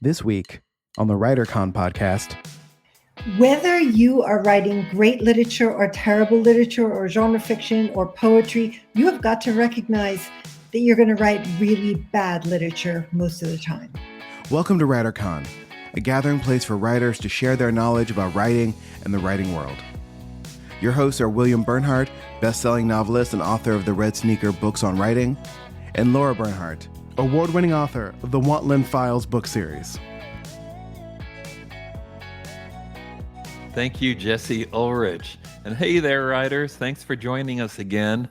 This week on the WriterCon podcast. Whether you are writing great literature or terrible literature or genre fiction or poetry, you have got to recognize that you're going to write really bad literature most of the time. Welcome to WriterCon, a gathering place for writers to share their knowledge about writing and the writing world. Your hosts are William Bernhardt, best-selling novelist and author of the Red Sneaker books on writing, and Lara Bernhardt, award-winning author of the Wantland Files book series. Thank you, Jesse Ulrich. And hey there, writers. Thanks for joining us again.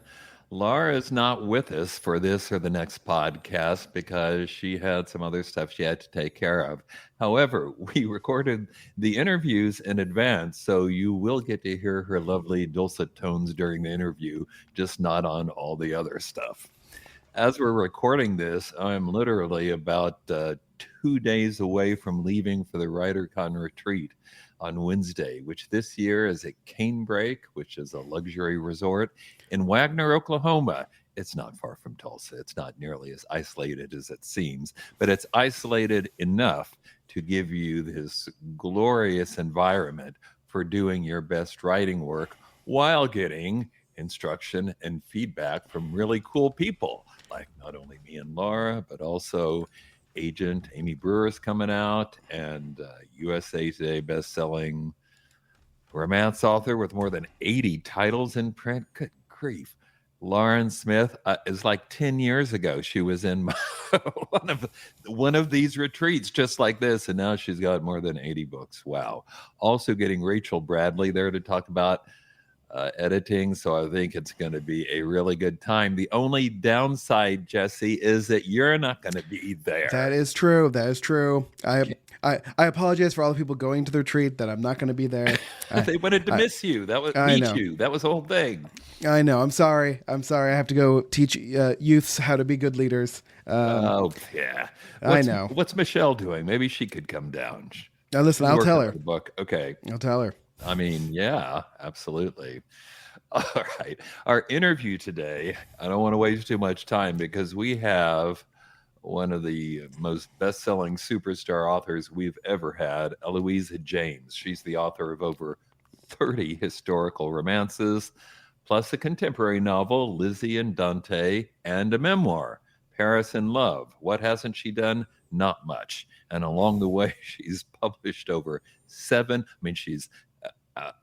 Lara is not with us for this or the next podcast because she had some other stuff she had to take care of. However, we recorded the interviews in advance, so you will get to hear her lovely dulcet tones during the interview, just not on all the other stuff. As we're recording this, I'm literally about 2 days away from leaving for the WriterCon retreat on Wednesday, which this year is at Canebrake, which is a luxury resort in Wagner, Oklahoma. It's not far from Tulsa. It's not nearly as isolated as it seems, but it's isolated enough to give you this glorious environment for doing your best writing work while getting instruction and feedback from really cool people, like not only me and Lara, but also agent Amy Brewer is coming out, and USA Today best-selling romance author with more than 80 titles in print. Good grief. Lauren Smith is like 10 years ago. She was in one of these retreats just like this, and now she's got more than 80 books. Wow. Also getting Rachel Bradley there to talk about editing, so I think it's going to be a really good time. The only downside, Jesse, is that you're not going to be there. That is true. I apologize for all the people going to the retreat that I'm not going to be there. They wanted to miss you. That was meet you. That was the whole thing. I know. I'm sorry. I have to go teach youths how to be good leaders. Oh yeah. I know. What's Michelle doing? Maybe she could come down. Now listen, I'll tell her. The book. Okay. I'll tell her. I mean, yeah, absolutely. All right. Our interview today, I don't want to waste too much time because we have one of the most best-selling superstar authors we've ever had, Eloisa James. She's the author of over 30 historical romances, plus a contemporary novel, Lizzie and Dante, and a memoir, Paris in Love. What hasn't she done? Not much. And along the way, she's published over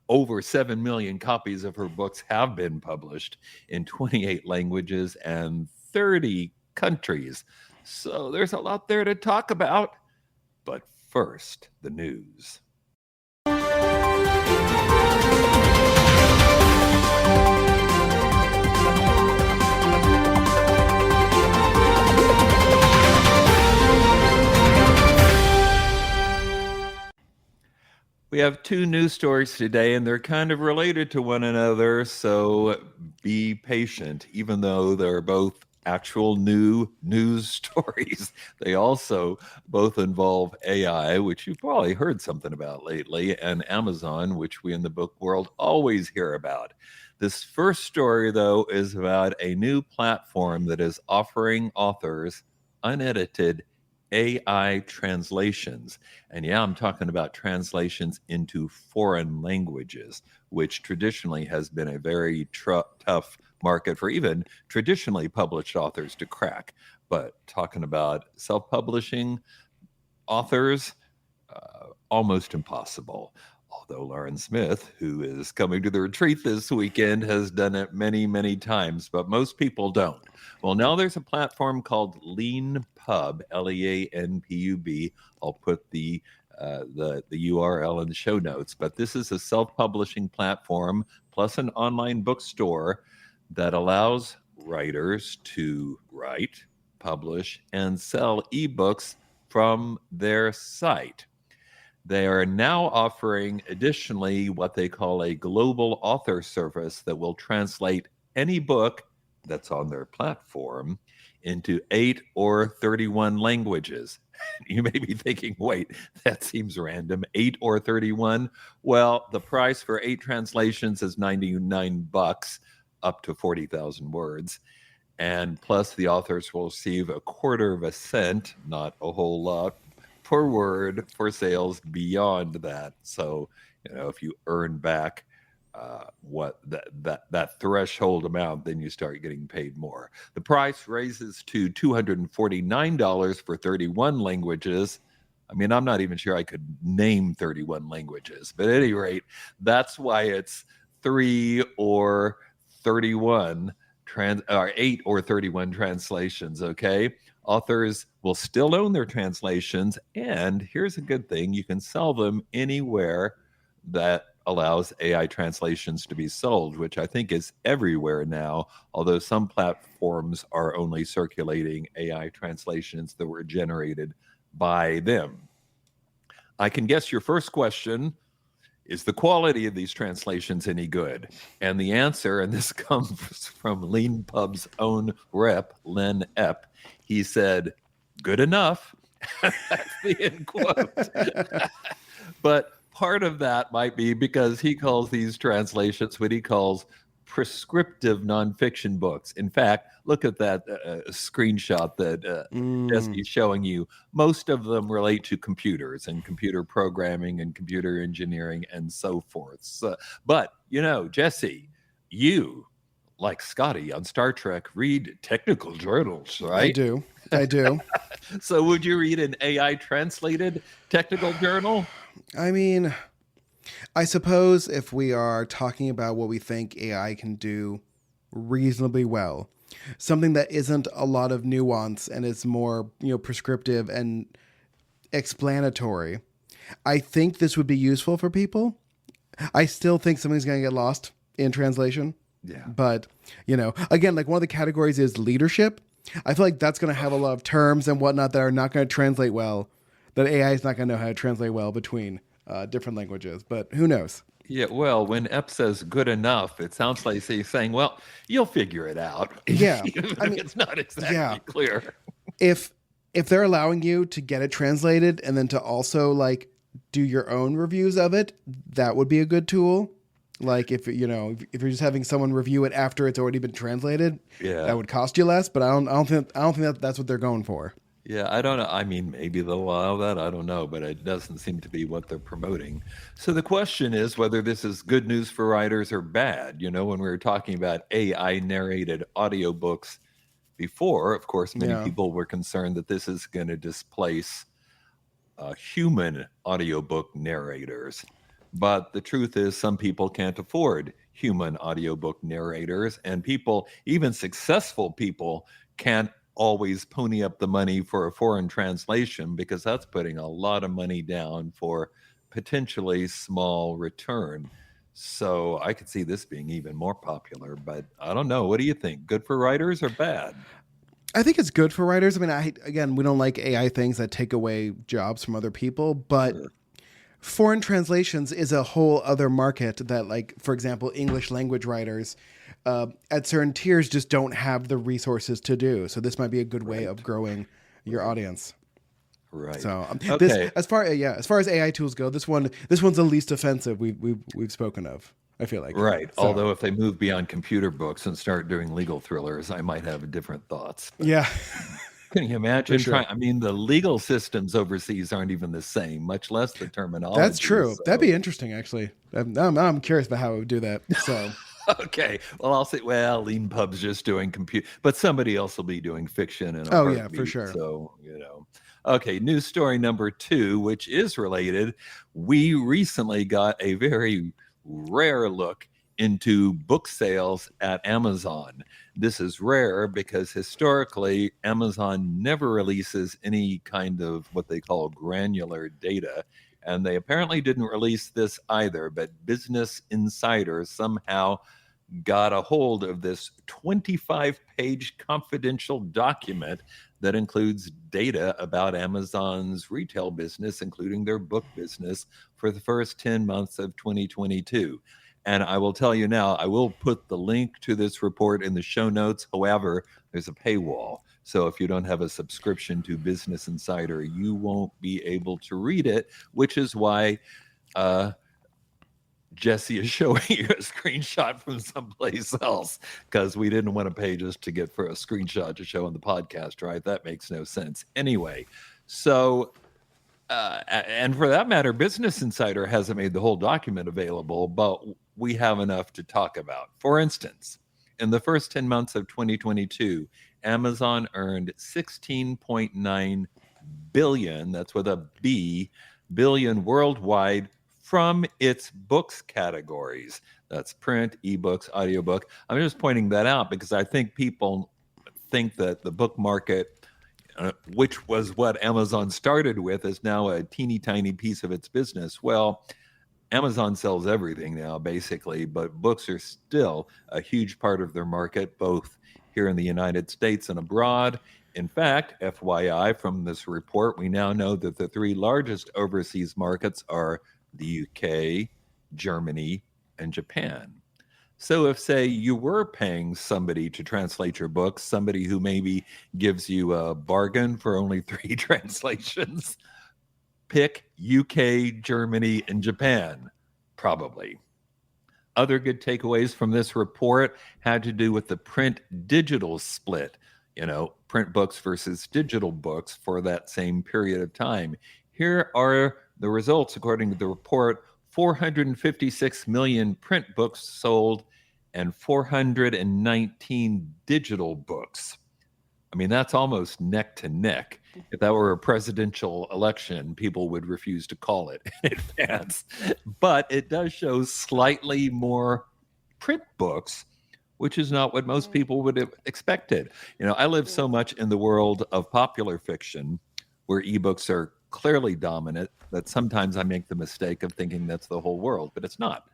over 7 million copies of her books have been published in 28 languages and 30 countries. So there's a lot there to talk about. But first, the news. We have 2 news stories today, and they're kind of related to one another, so be patient. Even though they're both actual new news stories, they also both involve AI, which you've probably heard something about lately, and Amazon, which we in the book world always hear about. This first story, though, is about a new platform that is offering authors unedited AI translations. And yeah, I'm talking about translations into foreign languages, which traditionally has been a very tough market for even traditionally published authors to crack. But talking about self-publishing authors, almost impossible. Although Lauren Smith, who is coming to the retreat this weekend, has done it many, many times, but most people don't. Well, now there's a platform called Leanpub, Leanpub. I'll put the URL in the show notes, but this is a self-publishing platform plus an online bookstore that allows writers to write, publish, and sell ebooks from their site. They are now offering additionally what they call a global author service that will translate any book that's on their platform into 8 or 31 languages. You may be thinking, wait, that seems random. 8 or 31? Well, the price for 8 translations is $99, up to 40,000 words. And plus the authors will receive a quarter of a cent, not a whole lot, per word for sales beyond that. So, if you earn back what that threshold amount, then you start getting paid more. The price raises to $249 for 31 languages. I mean, I'm not even sure I could name 31 languages, but at any rate, that's why it's 3 or 31 or 8 or 31 translations. Okay, authors will still own their translations, and here's a good thing: you can sell them anywhere that allows AI translations to be sold, which I think is everywhere now, although some platforms are only circulating AI translations that were generated by them. I can guess your first question: is the quality of these translations any good? And the answer, and this comes from Leanpub's own rep, Len Epp, he said, good enough. That's the end quote. But part of that might be because he calls these translations what he calls prescriptive nonfiction books. In fact, look at that screenshot that Jesse's showing you. Most of them relate to computers and computer programming and computer engineering and so forth. But, Jesse, you, like Scotty on Star Trek, read technical journals, right? I do. So would you read an AI translated technical journal? I mean, I suppose if we are talking about what we think AI can do reasonably well, something that isn't a lot of nuance and is more, prescriptive and explanatory, I think this would be useful for people. I still think something's going to get lost in translation. Yeah. But, again, like one of the categories is leadership. I feel like that's going to have a lot of terms and whatnot that are not going to translate well, that AI is not going to know how to translate well between different languages. But who knows? Yeah, well, when Epp says good enough, it sounds like he's saying, well, you'll figure it out. Yeah. Even if it's not exactly clear. If they're allowing you to get it translated and then to also like do your own reviews of it, that would be a good tool. Like if you're just having someone review it after it's already been translated, that would cost you less. But I don't think that's what they're going for. Yeah, I don't know. I mean, maybe they'll allow that. I don't know, but it doesn't seem to be what they're promoting. So the question is whether this is good news for writers or bad. When we were talking about AI narrated audiobooks before, of course, many people were concerned that this is going to displace human audiobook narrators. But the truth is, some people can't afford human audiobook narrators, and people, even successful people, can't always pony up the money for a foreign translation because that's putting a lot of money down for potentially small return. So I could see this being even more popular, but I don't know. What do you think? Good for writers or bad? I think it's good for writers. I mean, we don't like AI things that take away jobs from other people, but foreign translations is a whole other market that, like, for example, English language writers at certain tiers just don't have the resources to do. So this might be a good way of growing your audience. Right. So as far as AI tools go, this one's the least offensive we've spoken of, I feel like. Right. So, although if they move beyond computer books and start doing legal thrillers, I might have different thoughts. But yeah. can you imagine For sure. I mean, the legal systems overseas aren't even the same, much less the terminology. That's true. So. That'd be interesting, actually. I'm curious about how it would do that. So okay. Well, I'll say, Leanpub's just doing compute, but somebody else will be doing fiction and for sure. So, Okay, news story number 2, which is related. We recently got a very rare look into book sales at Amazon. This is rare because historically, Amazon never releases any kind of what they call granular data. And they apparently didn't release this either, but Business Insider somehow got a hold of this 25-page confidential document that includes data about Amazon's retail business, including their book business, for the first 10 months of 2022. And I will tell you now, I will put the link to this report in the show notes. However, there's a paywall. So if you don't have a subscription to Business Insider, you won't be able to read it, which is why Jesse is showing you a screenshot from someplace else, because we didn't want to pay just to get for a screenshot to show on the podcast, right? That makes no sense. Anyway, so and for that matter, Business Insider hasn't made the whole document available, but we have enough to talk about. For instance, in the first 10 months of 2022, Amazon earned 16.9 billion, that's with a B, billion worldwide from its books categories. That's print, ebooks, audiobook. I'm just pointing that out because I think people think that the book market, which was what Amazon started with, is now a teeny tiny piece of its business. Well, Amazon sells everything now, basically, but books are still a huge part of their market, both here in the United States and abroad. In fact, FYI, from this report, we now know that the three largest overseas markets are the UK, Germany, and Japan. So if, say, you were paying somebody to translate your books, somebody who maybe gives you a bargain for only 3 translations, pick UK, Germany, and Japan, probably. Other good takeaways from this report had to do with the print-digital split, print books versus digital books for that same period of time. Here are the results according to the report. 456 million print books sold and 419 digital books. I mean, that's almost neck to neck. If that were a presidential election, people would refuse to call it in advance. But it does show slightly more print books, which is not what most people would have expected. I live so much in the world of popular fiction where ebooks are clearly dominant that sometimes I make the mistake of thinking that's the whole world, but it's not.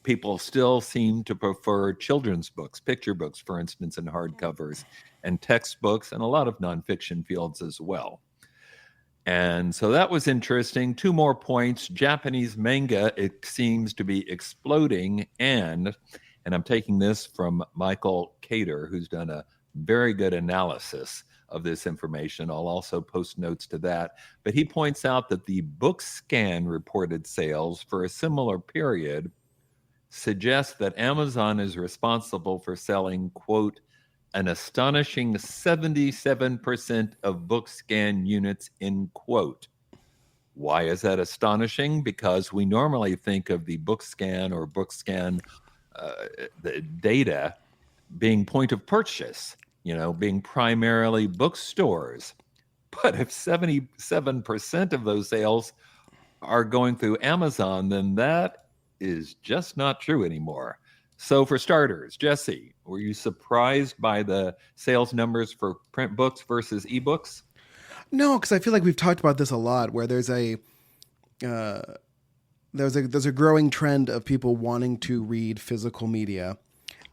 People still seem to prefer children's books, picture books, for instance, in hardcovers, and textbooks, and a lot of nonfiction fields as well. And so that was interesting. 2 more points. Japanese manga, it seems to be exploding. And I'm taking this from Michael Cater, who's done a very good analysis of this information. I'll also post notes to that. But he points out that the BookScan reported sales for a similar period suggests that Amazon is responsible for selling, quote, an astonishing 77% of BookScan units, end quote. Why is that astonishing? Because we normally think of the BookScan or BookScan the data being point of purchase, being primarily bookstores. But if 77% of those sales are going through Amazon, then that is just not true anymore. So for starters, Jesse, were you surprised by the sales numbers for print books versus ebooks? No, because I feel like we've talked about this a lot, where there's a growing trend of people wanting to read physical media,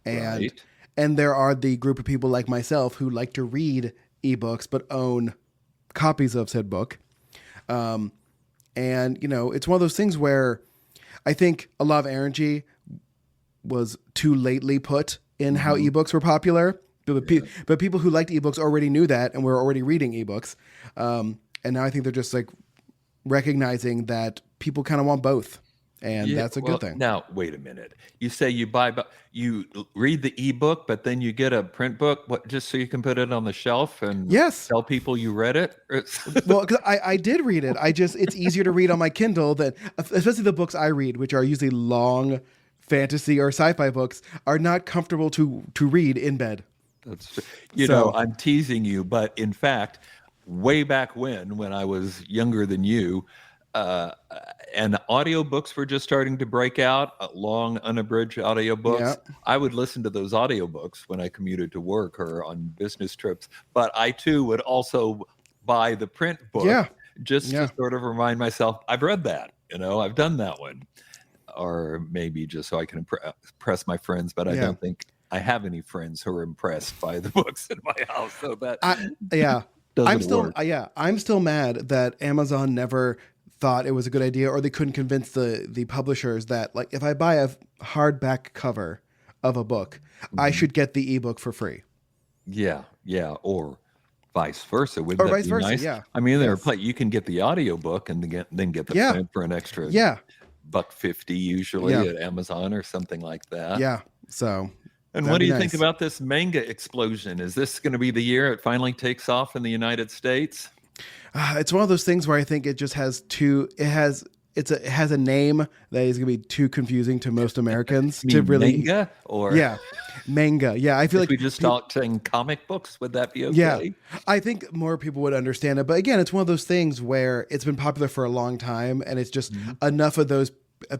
and Right. and there are the group of people like myself who like to read ebooks but own copies of said book. And it's one of those things where I think a lot of energy was too lately put in how ebooks were popular. But people who liked ebooks already knew that and were already reading ebooks. And now I think they're just like recognizing that people kind of want both. And that's a good thing. Now, wait a minute. You say you you read the ebook, but then you get a print book, just so you can put it on the shelf and tell people you read it? Well, because I did read it. it's easier to read on my Kindle than, especially the books I read, which are usually long fantasy or sci-fi books, are not comfortable to read in bed. That's true. I'm teasing you, but in fact, way back when I was younger than you, and audiobooks were just starting to break out, long unabridged audiobooks. Yeah. I would listen to those audiobooks when I commuted to work or on business trips, but I too would also buy the print book just to sort of remind myself, I've read that, I've done that one. Or maybe just so I can impress my friends, but I don't think I have any friends who are impressed by the books in my house. So that I'm still mad that Amazon never thought it was a good idea, or they couldn't convince the publishers that, like, if I buy a hardback cover of a book, I should get the ebook for free. Yeah, or vice versa. Wouldn't that be nice? Yeah. I mean, you can get the audiobook and then get the print for an extra $1.50 usually at Amazon or something like that. Yeah. So. And what do you think about this manga explosion? Is this going to be the year it finally takes off in the United States? It's one of those things where I think it just has two. It has a name that is going to be too confusing to most Americans You to mean really. manga or Yeah, manga. Yeah, I feel if like we just start saying comic books, would that be yeah, okay? I think more people would understand it. But again, it's one of those things where it's been popular for a long time, and it's just Mhm. enough of those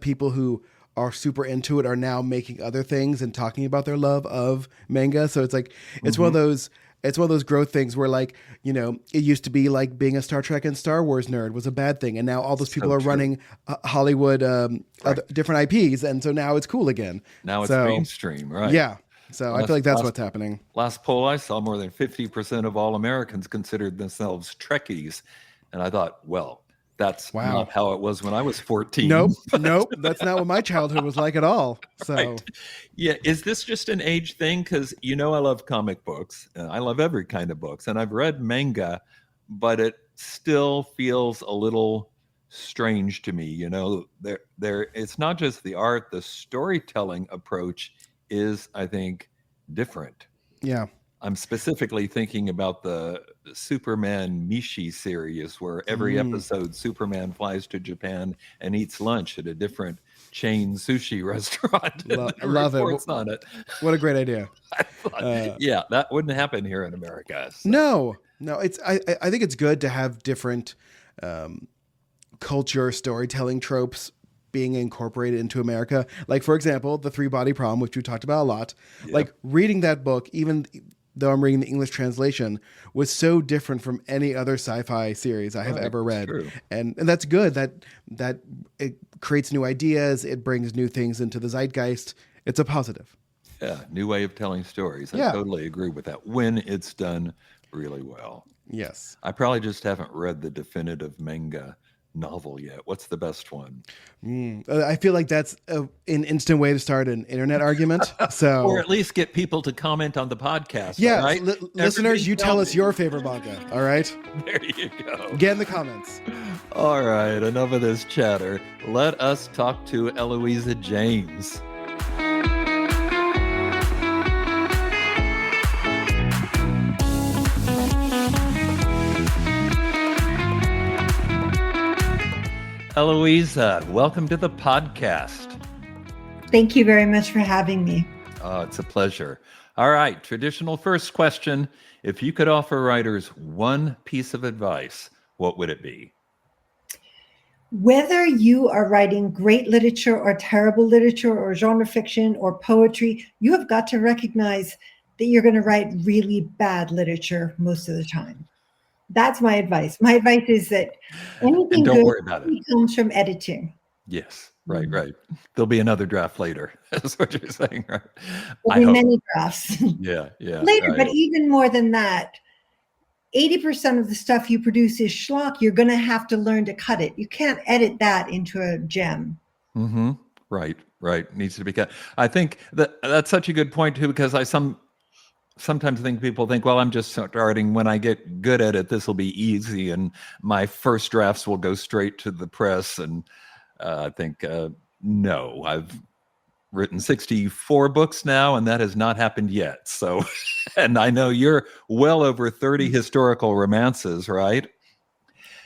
people who are super into it are now making other things and talking about their love of manga. So it's like it's one of Mhm. those. It's one of those growth things where, like, it used to be like being a Star Trek and Star Wars nerd was a bad thing, and now all those people So are true. running Hollywood, Right. different IPs, and so now it's cool again. Now it's So mainstream, right? yeah, so I feel Last like that's last what's happening. last poll I saw, more than 50% of all Americans considered themselves Trekkies. And I thought, well, that's Wow. not how it was when I was 14. Nope, nope. That's not what my childhood was like at all. So, Right. Yeah. Is this just an age thing? Because I love comic books. And I love every kind of books, and I've read manga, but it still feels a little strange to me. It's not just the art; the storytelling approach is, I think, different. yeah. I'm specifically thinking about the Superman Mishi series, where every Mm, episode Superman flies to Japan and eats lunch at a different chain sushi restaurant and I then love it. reports on it. What a great idea. I thought, Uh, yeah, that wouldn't happen here in America. So, no. I think it's good to have different um, culture storytelling tropes being incorporated into America. Like, for example, the Three Body Problem, which we talked about a lot. yeah, Like, reading that book, even though I'm reading the English translation, was so different from any other sci-fi series I have right, ever it's read. true. And that's good. That it creates new ideas. It brings new things into the zeitgeist. It's a positive. Yeah, new way of telling stories. I Yeah. totally agree with that when it's done really well. Yes. I probably just haven't read the definitive manga novel yet. What's the best one? I feel like that's an instant way to start an internet argument. Or So, at least get people to comment on the podcast, all yes, right? listeners, Everybody you tell us me. your favorite manga. All right, There you go. get in the comments. All right, enough of this chatter. Let us talk to Eloisa James. Eloisa, welcome to the podcast. Thank you very much for having me. Oh, it's a pleasure. All right, traditional first question. If you could offer writers one piece of advice, what would it be? Whether you are writing great literature or terrible literature or genre fiction or poetry, you have got to recognize that you're going to write really bad literature most of the time. That's my advice. My advice is that And anything don't good worry about it. comes from editing. Yes, right. There'll be another draft later. That's what you're saying, right? There'll I be hope. many drafts Yeah, later, right. but even more than that, 80% of the stuff you produce is schlock. You're going to have to learn to cut it. You can't edit that into a gem. Mm-hmm. Right. Needs to be cut. I think that's such a good point too, because sometimes think people think, well, I'm just starting. When I get good at it, this will be easy, and my first drafts will go straight to the press. And I think no, I've written 64 books now, and that has not happened yet. So, and I know you're well over 30 historical romances, right?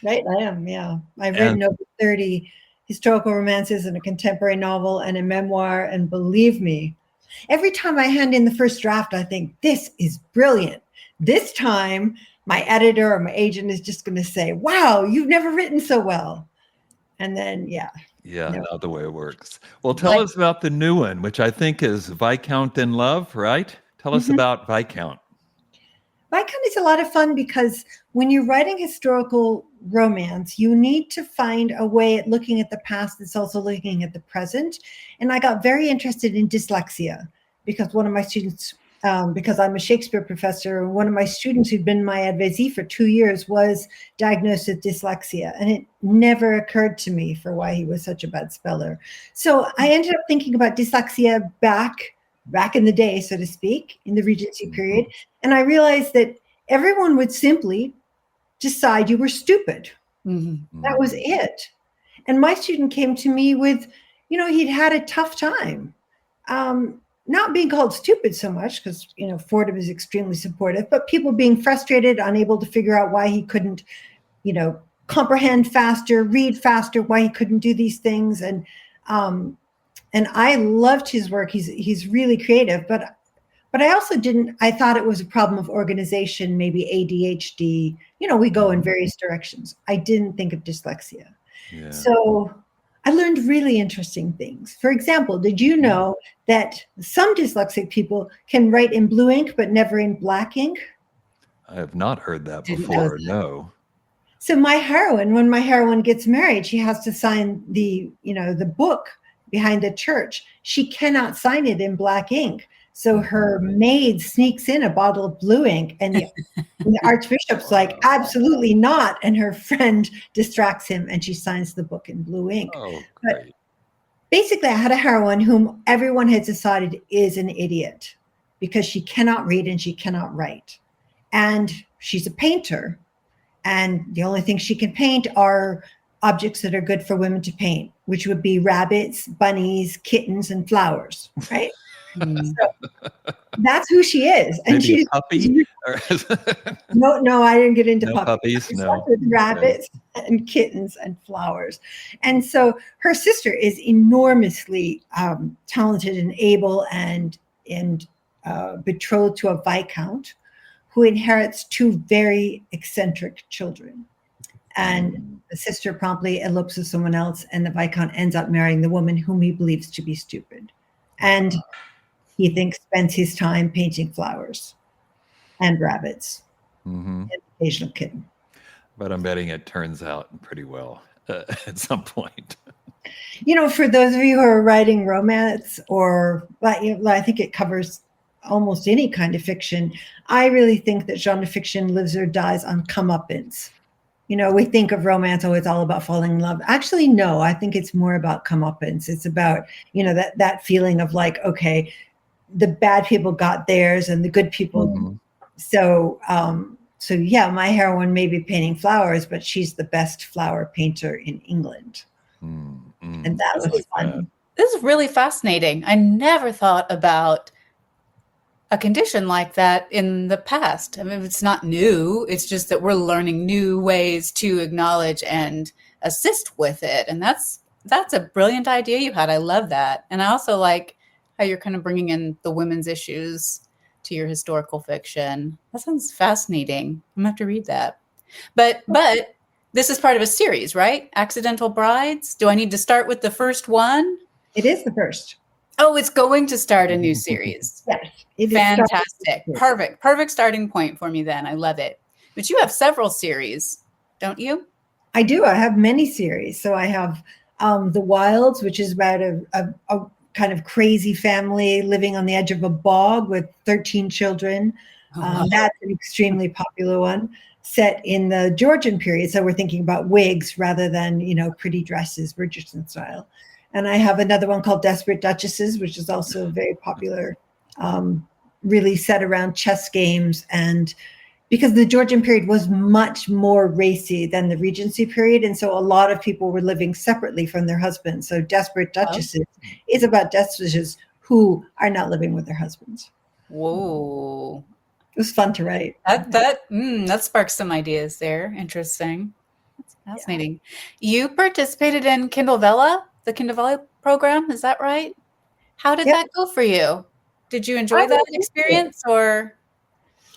Right, I am, yeah. I've And written over 30 historical romances and a contemporary novel and a memoir. And believe me, every time I hand in the first draft, I think, this is brilliant. This time, my editor or my agent is just going to say, wow, you've never written so well. And then, yeah. not the way it works. Well, tell us about the new one, which I think is Viscount in Love, right? Tell us about Viscount. Viscount is a lot of fun because when you're writing historical romance, you need to find a way at looking at the past that's also looking at the present. And I got very interested in dyslexia because one of my students, because I'm a Shakespeare professor, one of my students who'd been my advisee for 2 years was diagnosed with dyslexia. And it never occurred to me for why he was such a bad speller. So I ended up thinking about dyslexia back in the day, so to speak, in the Regency period. And I realized that everyone would simply decide you were stupid. That was it. And my student came to me with, he'd had a tough time. Not being called stupid so much because, Fordham is extremely supportive, but people being frustrated, unable to figure out why he couldn't comprehend faster, read faster, why he couldn't do these things. And I loved his work. He's really creative, but I also I thought it was a problem of organization, maybe ADHD. We go in various directions. I didn't think of dyslexia. Yeah. So I learned really interesting things. For example, did you know that some dyslexic people can write in blue ink, but never in black ink? I have not heard that Didn't know before. that. No. So when my heroine gets married, she has to sign the book behind the church. She cannot sign it in black ink. So her maid sneaks in a bottle of blue ink, and the archbishop's like, absolutely not. And her friend distracts him, and she signs the book in blue ink. Oh, But great. basically, I had a heroine whom everyone had decided is an idiot because she cannot read and she cannot write. And she's a painter. And the only thing she can paint are objects that are good for women to paint, which would be rabbits, bunnies, kittens, and flowers, right? So that's who she is. And Maybe she's a puppy? no, I didn't get into No puppies, I no. stuck with rabbits and kittens and flowers. And so her sister is enormously talented and able and betrothed to a viscount who inherits two very eccentric children. And the sister promptly elopes with someone else, and the viscount ends up marrying the woman whom he believes to be stupid. And he spends his time painting flowers and rabbits and occasional kitten. But I'm betting it turns out pretty well at some point. For those of you who are writing romance, or I think it covers almost any kind of fiction, I really think that genre fiction lives or dies on comeuppance. We think of romance, it's all about falling in love. Actually, no, I think it's more about comeuppance. It's about, that feeling of like, okay, the bad people got theirs and the good people. So yeah, my heroine may be painting flowers, but she's the best flower painter in England. And that was fun. This is really fascinating. I never thought about a condition like that in the past. I mean, it's not new. It's just that we're learning new ways to acknowledge and assist with it. And that's a brilliant idea you had. I love that. And I also like how you're kind of bringing in the women's issues to your historical fiction. That sounds fascinating. I'm gonna have to read that. But this is part of a series, right? Accidental Brides. Do I need to start with the first one? It is the first. Oh, it's going to start a new series. Yes. It is Fantastic. Perfect starting point for me then. I love it. But you have several series, don't you? I do. I have many series. So I have The Wilds, which is about a kind of crazy family living on the edge of a bog with 13 children. That's an extremely popular one, set in the Georgian period. So we're thinking about wigs rather than, pretty dresses, Bridgerton style. And I have another one called Desperate Duchesses, which is also very popular, really set around chess games. And because the Georgian period was much more racy than the Regency period. And so a lot of people were living separately from their husbands. So Desperate Duchesses is about duchesses who are not living with their husbands. Whoa. It was fun to write. That sparks some ideas there. Interesting. That's fascinating. Yeah. You participated in Kindle Vella, the Kindle Vella program. Is that right? How did that go for you? Did you enjoy that experience or?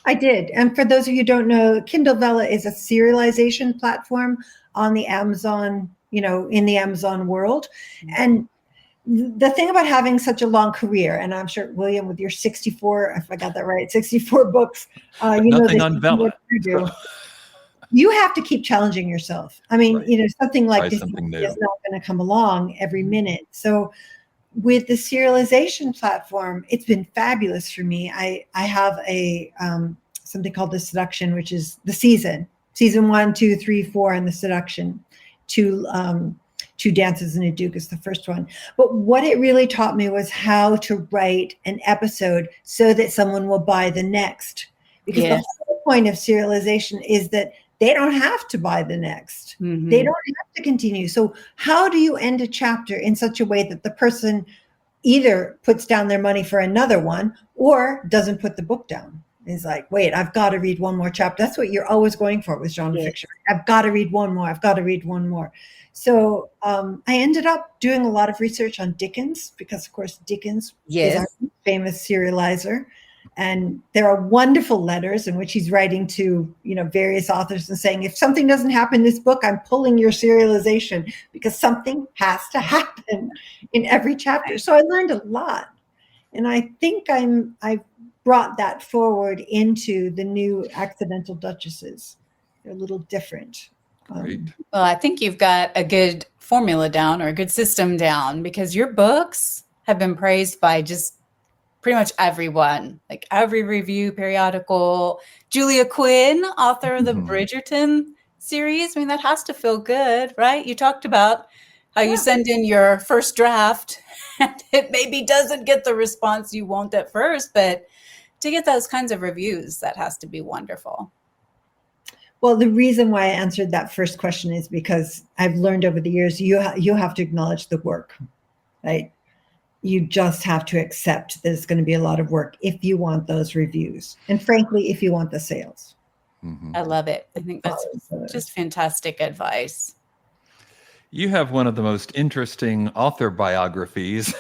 I did. And for those of you who don't know, Kindle Vella is a serialization platform on the Amazon, in the Amazon world. And the thing about having such a long career, and I'm sure, William, with your 64, if I got that right, 64 books, nothing on Vella. You have to keep challenging yourself. I mean, Right. Something like this something new. is not going to come along every minute. So with the serialization platform, it's been fabulous for me. I have a something called The Seduction, which is the season 1, 2, 3, 4, and The Seduction. Two Dances and a Duke is the first one. But what it really taught me was how to write an episode so that someone will buy the next. Because the whole point of serialization is that they don't have to buy the next. Mm-hmm. They don't have to continue. So how do you end a chapter in such a way that the person either puts down their money for another one or doesn't put the book down? It's like, wait, I've got to read one more chapter. That's what you're always going for with genre fiction. I've got to read one more. I've got to read one more. So I ended up doing a lot of research on Dickens because, of course, Dickens is our famous serializer. And there are wonderful letters in which he's writing to, various authors and saying, if something doesn't happen in this book, I'm pulling your serialization because something has to happen in every chapter. So I learned a lot. And I think I've brought that forward into the new Accidental Duchesses. They're a little different. Great. Well, I think you've got a good formula down or a good system down because your books have been praised by just pretty much everyone, like every review periodical. Julia Quinn, author of the Bridgerton series. I mean, that has to feel good, right? You talked about how you send in your first draft and it maybe doesn't get the response you want at first, but to get those kinds of reviews, that has to be wonderful. Well, the reason why I answered that first question is because I've learned over the years, you have to acknowledge the work, right? You just have to accept that it's going to be a lot of work if you want those reviews. And frankly, if you want the sales. I love it. I think that's just fantastic advice. You have one of the most interesting author biographies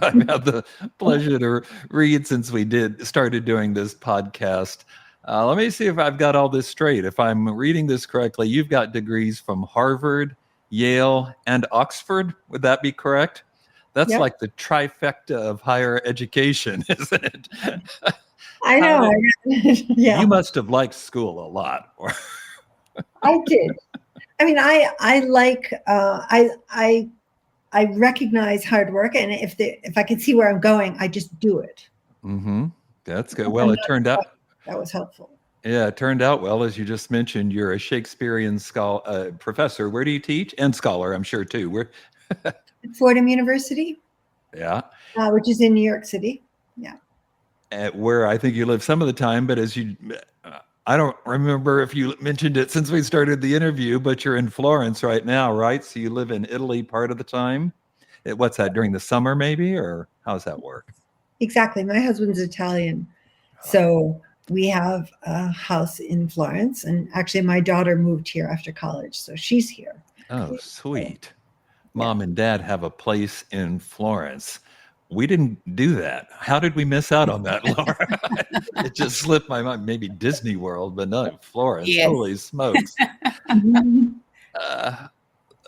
I've had the pleasure to read since we started doing this podcast. Let me see if I've got all this straight. If I'm reading this correctly, you've got degrees from Harvard, Yale, and Oxford. Would that be correct? That's like the trifecta of higher education, isn't it? I know. You must have liked school a lot. I did. I mean, I like I recognize hard work, and if I can see where I'm going, I just do it. Mm-hmm. That's good. Well, it turned out that was helpful. Yeah, it turned out well, as you just mentioned. You're a Shakespearean professor. Where do you teach? And scholar, I'm sure too. Where? At Fordham University. Yeah. Which is in New York City. Yeah. Where I think you live some of the time, but I don't remember if you mentioned it since we started the interview, but you're in Florence right now, right? So you live in Italy part of the time. What's that, during the summer maybe, or how does that work? Exactly. My husband's Italian. So we have a house in Florence, and actually my daughter moved here after college, so she's here. Oh, sweet. Mom and Dad have a place in Florence. We didn't do that. How did we miss out on that, Laura? It just slipped my mind. Maybe Disney World, but not Florence. Yes. Holy smokes.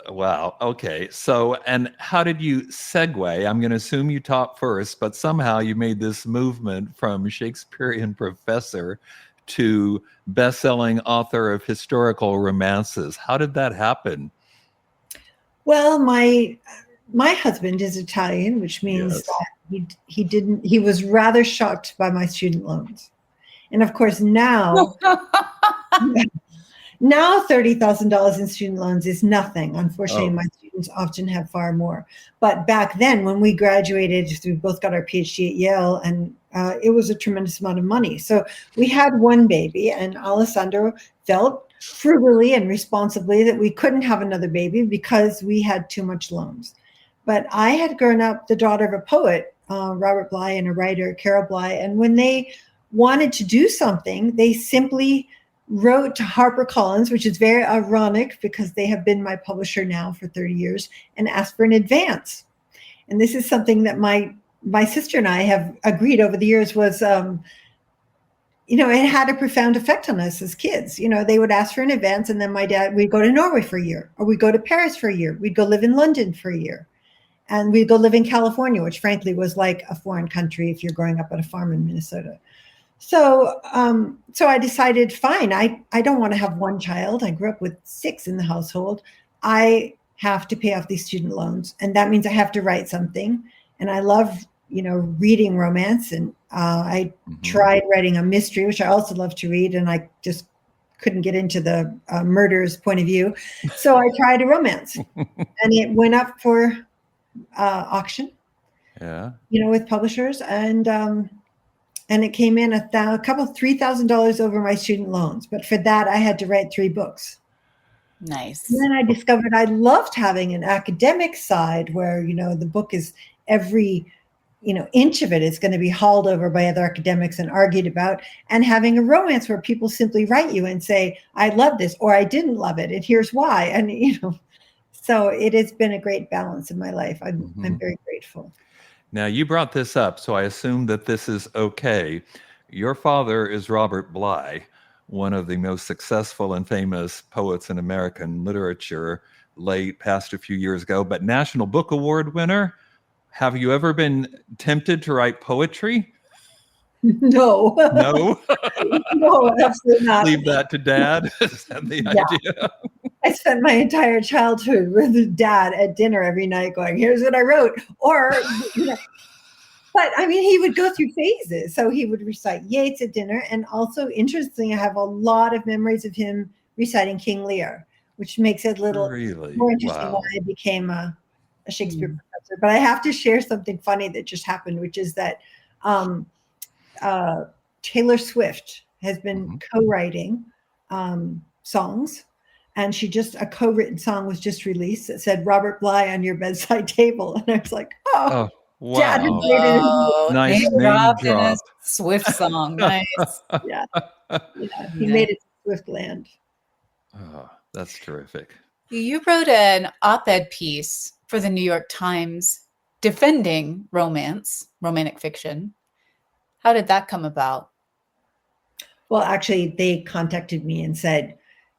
Wow. Okay. So, and how did you segue? I'm going to assume you taught first, but somehow you made this movement from Shakespearean professor to best-selling author of historical romances. How did that happen? Well, my husband is Italian, which means that he was rather shocked by my student loans. And of course now $30,000 in student loans is nothing. Unfortunately, my students often have far more. But back then, when we graduated, we both got our PhD at Yale, and it was a tremendous amount of money. So we had one baby, and Alessandro felt frugally and responsibly that we couldn't have another baby because we had too much loans. But I had grown up the daughter of a poet, Robert Bly, and a writer, Carol Bly, and when they wanted to do something, they simply wrote to HarperCollins, which is very ironic because they have been my publisher now for 30 years, and asked for an advance. And this is something that my sister and I have agreed over the years was, it had a profound effect on us as kids. They would ask for an advance, and then we'd go to Norway for a year, or we'd go to Paris for a year. We'd go live in London for a year. And we'd go live in California, which frankly was like a foreign country if you're growing up on a farm in Minnesota. So I decided, fine, I don't want to have one child. I grew up with 6 in the household. I have to pay off these student loans. And that means I have to write something. And I love, reading romance. And I tried writing a mystery, which I also love to read. And I just couldn't get into the murderer's point of view. So I tried a romance. And it went up for auction, with publishers. And it came in $3,000 over my student loans. But for that, I had to write 3 books. Nice. And then I discovered I loved having an academic side where, the book is every, inch of it is going to be hauled over by other academics and argued about, and having a romance where people simply write you and say, I love this, or I didn't love it, and here's why. And, so it has been a great balance in my life. I'm very grateful. Now, you brought this up, so I assume that this is okay. Your father is Robert Bly, one of the most successful and famous poets in American literature, passed a few years ago, but National Book Award winner. Have you ever been tempted to write poetry? No. No? No, absolutely not. Leave that to Dad? Is that the idea? I spent my entire childhood with Dad at dinner every night going, here's what I wrote. Or, but I mean, he would go through phases. So he would recite Yeats at dinner. And also, interestingly, I have a lot of memories of him reciting King Lear, which makes it a little more interesting why I became a Shakespeare professor. But I have to share something funny that just happened, which is that Taylor Swift has been co-writing songs. And a co-written song was just released that said Robert Bly on your bedside table. And I was like, wow. Dad has made it. Nice name drop. In a Swift song. Nice. Yeah. He made it to Swift land. Oh, that's terrific. You wrote an op-ed piece for the New York Times defending romantic fiction. How did that come about? Well, actually, they contacted me and said,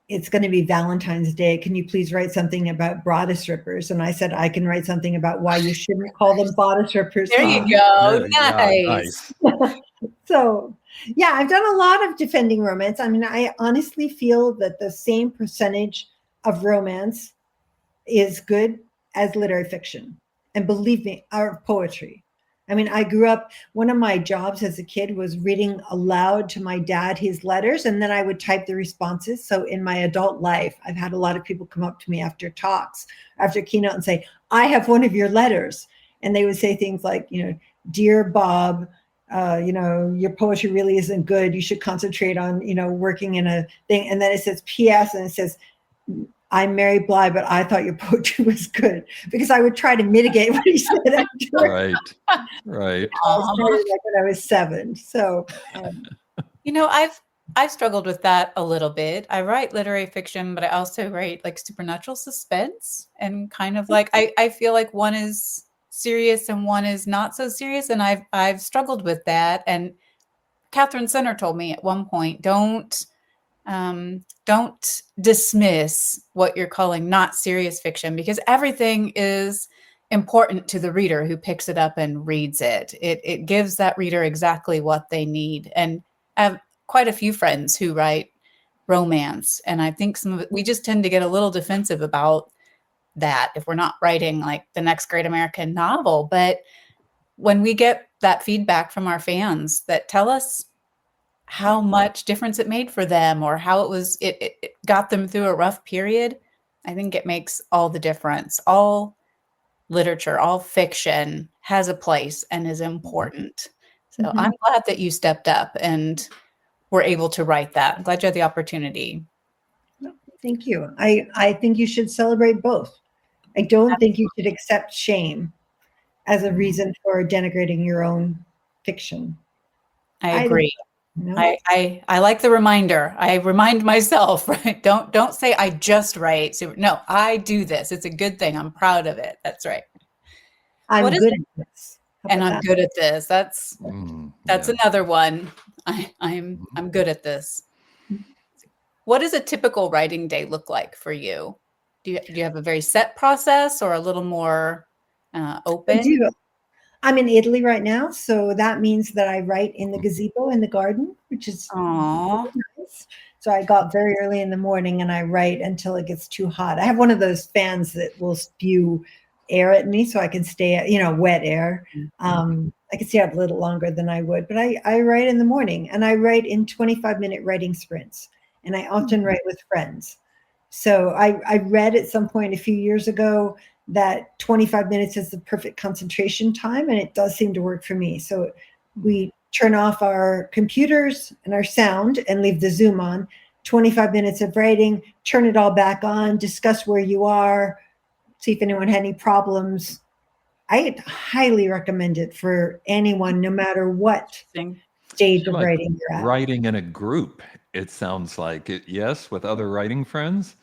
it's going to be Valentine's Day. Can you please write something about bodice rippers? And I said, I can write something about why you shouldn't call them bodice rippers. There you go. Nice. So, yeah, I've done a lot of defending romance. I mean, I honestly feel that the same percentage of romance is good as literary fiction. And believe me, our poetry. I mean, I grew up, one of my jobs as a kid was reading aloud to my dad his letters, and then I would type the responses. So in my adult life, I've had a lot of people come up to me after talks, after keynote, and say, I have one of your letters. And they would say things like, dear Bob, your poetry really isn't good. You should concentrate on, working in a thing. And then it says P.S. and it says, I'm Mary Bly, but I thought your poetry was good, because I would try to mitigate what he said after. Right. I started like when I was 7. So, I've struggled with that a little bit. I write literary fiction, but I also write like supernatural suspense, and kind of like I feel like one is serious and one is not so serious, and I've struggled with that. And Catherine Senner told me at one point, don't dismiss what you're calling not serious fiction, because everything is important to the reader who picks it up and reads it. It gives that reader exactly what they need. And I have quite a few friends who write romance, and I think some of it, we just tend to get a little defensive about that if we're not writing like the next great American novel. But when we get that feedback from our fans that tell us how much difference it made for them, or how it got them through a rough period, I think it makes all the difference. All literature, all fiction has a place and is important. So I'm glad that you stepped up and were able to write that. I'm glad you had the opportunity. Thank you. I think you should celebrate both. I don't think you should accept shame as a reason for denigrating your own fiction. I agree. I like the reminder. I remind myself, right? Don't say I just write. So, no, I do this. It's a good thing. I'm proud of it. That's right. I'm good at this. And I'm good at this. That's another one. I'm good at this. What does a typical writing day look like for you? Do you have a very set process, or a little more open? I do. I'm in Italy right now, so that means that I write in the gazebo in the garden, which is really nice. So I got very early in the morning and I write until it gets too hot. I have one of those fans that will spew air at me so I can stay, wet air. I can stay up a little longer than I would, but I write in the morning, and I write in 25-minute writing sprints, and I often write with friends. So I read at some point a few years ago that 25 minutes is the perfect concentration time, and it does seem to work for me. So we turn off our computers and our sound and leave the Zoom on, 25 minutes of writing, turn it all back on, discuss where you are, see if anyone had any problems, I highly recommend it for anyone, no matter what Interesting. stage of Like writing you're at. writing in a group, it sounds like it. Yes, with other writing friends.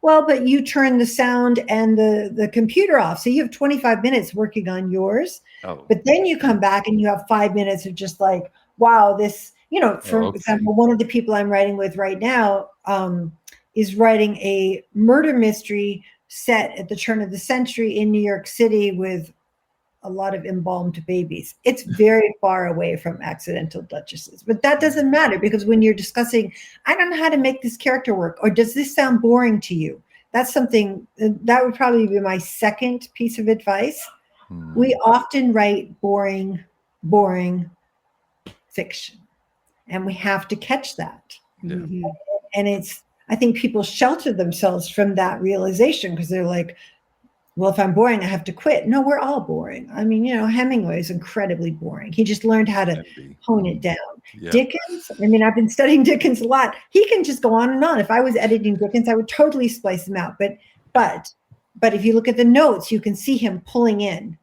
Well, but you turn the sound and the computer off. So you have 25 minutes working on yours. Oh, But then you come back and you have 5 minutes of just like, wow, this, for okay. example, one of the people I'm writing with right now is writing a murder mystery set at the turn of the century in New York City with a lot of embalmed babies. It's very far away from Accidental Duchesses, but that doesn't matter because when you're discussing, I don't know how to make this character work, or does this sound boring to you? That's something that would probably be my second piece of advice. We often write boring fiction, and we have to catch that. Yeah. Mhm. And I think people shelter themselves from that realization because they're like, well, if I'm boring, I have to quit. No, we're all boring. I mean, Hemingway is incredibly boring. He just learned how to hone it down. Yeah. Dickens, I mean, I've been studying Dickens a lot. He can just go on and on. If I was editing Dickens, I would totally splice him out. But if you look at the notes, you can see him pulling in.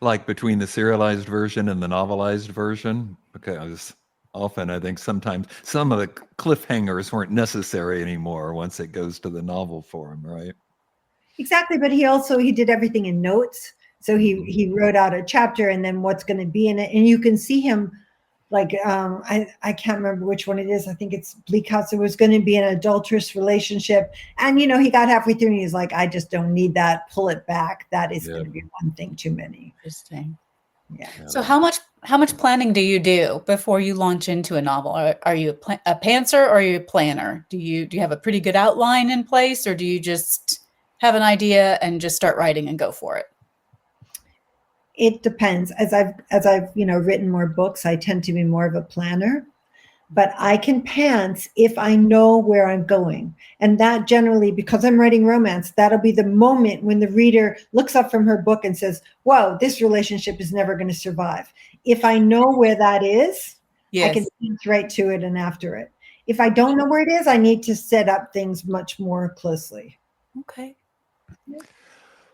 Like between the serialized version and the novelized version, because often I think sometimes some of the cliffhangers weren't necessary anymore once it goes to the novel form, right? Exactly, but he did everything in notes. So he wrote out a chapter and then what's going to be in it, and you can see him like I can't remember which one it is. I think it's Bleak House. There was going to be an adulterous relationship, and he got halfway through and he's like, I just don't need that. Pull it back. That is going to be one thing too many. Interesting. Yeah. So how much planning do you do before you launch into a novel? Are you a pantser or are you a planner? Do you have a pretty good outline in place, or do you just have an idea and just start writing and go for it? It depends. As I've written more books, I tend to be more of a planner, but I can pants if I know where I'm going. And that generally, because I'm writing romance, that'll be the moment when the reader looks up from her book and says, whoa, this relationship is never going to survive. If I know where that is, Yes. I can pants right to it and after it. If I don't know where it is, I need to set up things much more closely. Okay.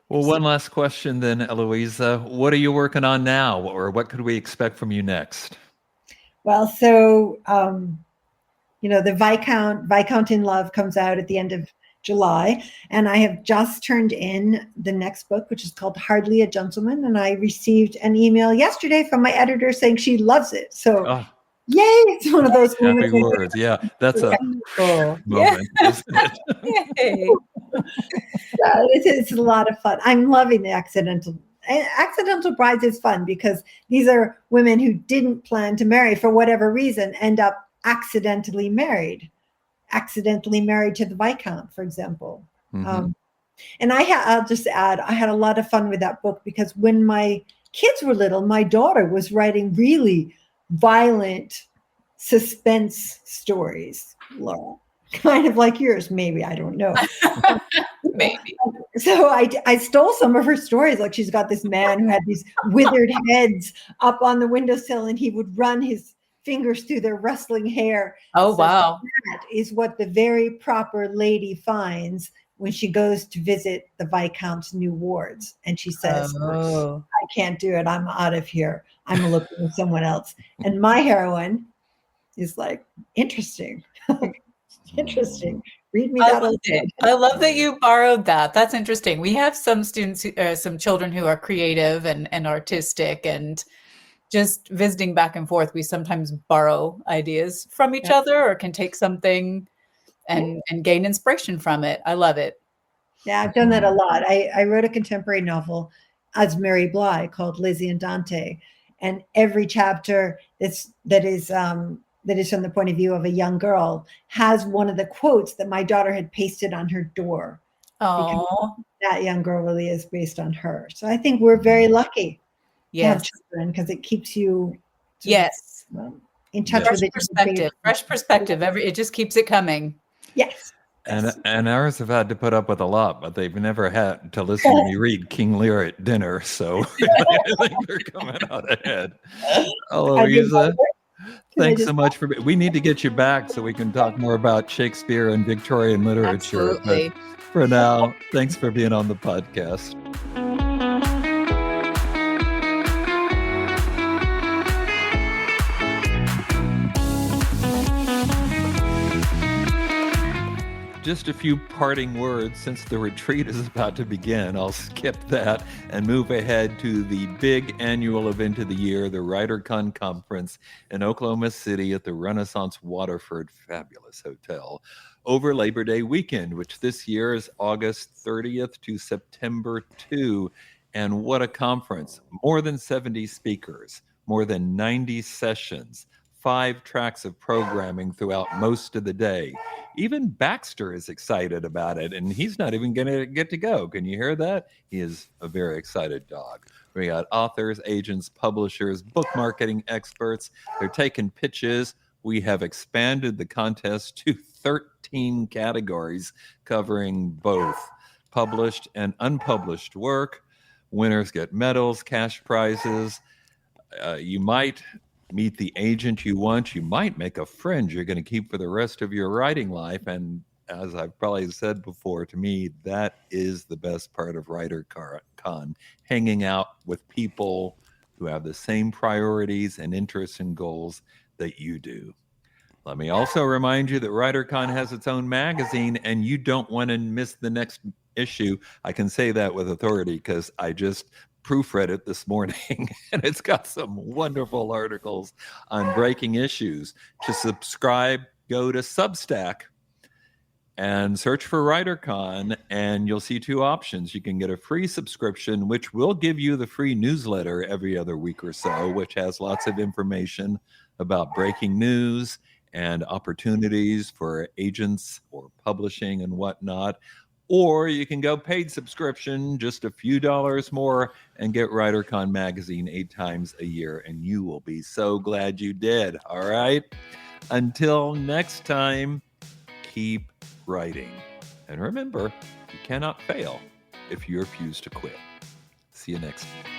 Well, one last question then, Eloisa. What are you working on now, or what could we expect from you next? Well, so, the Viscount in Love comes out at the end of July, and I have just turned in the next book, which is called Hardly a Gentleman, and I received an email yesterday from my editor saying she loves it. So, yay, it's one of those happy words. Yeah, that's a moment, isn't it? Yay. It's a lot of fun. I'm loving the Accidental Brides is fun because these are women who didn't plan to marry for whatever reason, end up accidentally married to the Viscount, for example. And I'll just add, I had a lot of fun with that book because when my kids were little, my daughter was writing really violent suspense stories, Laura. Kind of like yours, maybe. I don't know. Maybe. So I stole some of her stories. Like she's got this man who had these withered heads up on the windowsill, and he would run his fingers through their rustling hair. Oh, wow. That is what the very proper lady finds when she goes to visit the Viscount's new wards. And she says, I can't do it. I'm out of here. I'm looking for someone else. And my heroine is like, interesting. Interesting. Read me that. I love that you borrowed that. That's interesting. We have some students, some children who are creative and artistic, and just visiting back and forth, we sometimes borrow ideas from each other, or can take something and gain inspiration from it. I love it. Yeah, I've done that a lot. I wrote a contemporary novel as Mary Bly called Lizzie and Dante, and every chapter that is from the point of view of a young girl has one of the quotes that my daughter had pasted on her door. Oh, that young girl really is based on her. So I think we're very lucky to have children because it keeps you in touch with it. Fresh perspective. It just keeps it coming. Yes. And ours have had to put up with a lot, but they've never had to listen to me read King Lear at dinner. So I think they're coming out ahead. Eloisa, Thanks so much we need to get you back so we can talk more about Shakespeare and Victorian literature. Absolutely. But for now, thanks for being on the podcast. Just a few parting words since the retreat is about to begin. I'll skip that and move ahead to the big annual event of the year, the WriterCon Conference in Oklahoma City at the Renaissance Waterford Fabulous Hotel over Labor Day weekend, which this year is August 30th to September 2. And what a conference. More than 70 speakers, more than 90 sessions, 5 tracks of programming throughout most of the day. Even Baxter is excited about it, and he's not even going to get to go. Can you hear that? He is a very excited dog. We got authors, agents, publishers, book marketing experts. They're taking pitches. We have expanded the contest to 13 categories covering both published and unpublished work. Winners get medals, cash prizes. You might meet the agent you want. You might make a friend you're going to keep for the rest of your writing life. And as I've probably said before, to me, that is the best part of WriterCon, hanging out with people who have the same priorities and interests and goals that you do. Let me also remind you that WriterCon has its own magazine, and you don't want to miss the next issue. I can say that with authority because I just proofread it this morning, and it's got some wonderful articles on breaking issues. To subscribe, go to Substack and search for WriterCon, and you'll see 2 options. You can get a free subscription, which will give you the free newsletter every other week or so, which has lots of information about breaking news and opportunities for agents or publishing and whatnot. Or you can go paid subscription, just a few dollars more, and get WriterCon magazine 8 times a year, and you will be so glad you did. All right? Until next time, keep writing. And remember, you cannot fail if you refuse to quit. See you next time.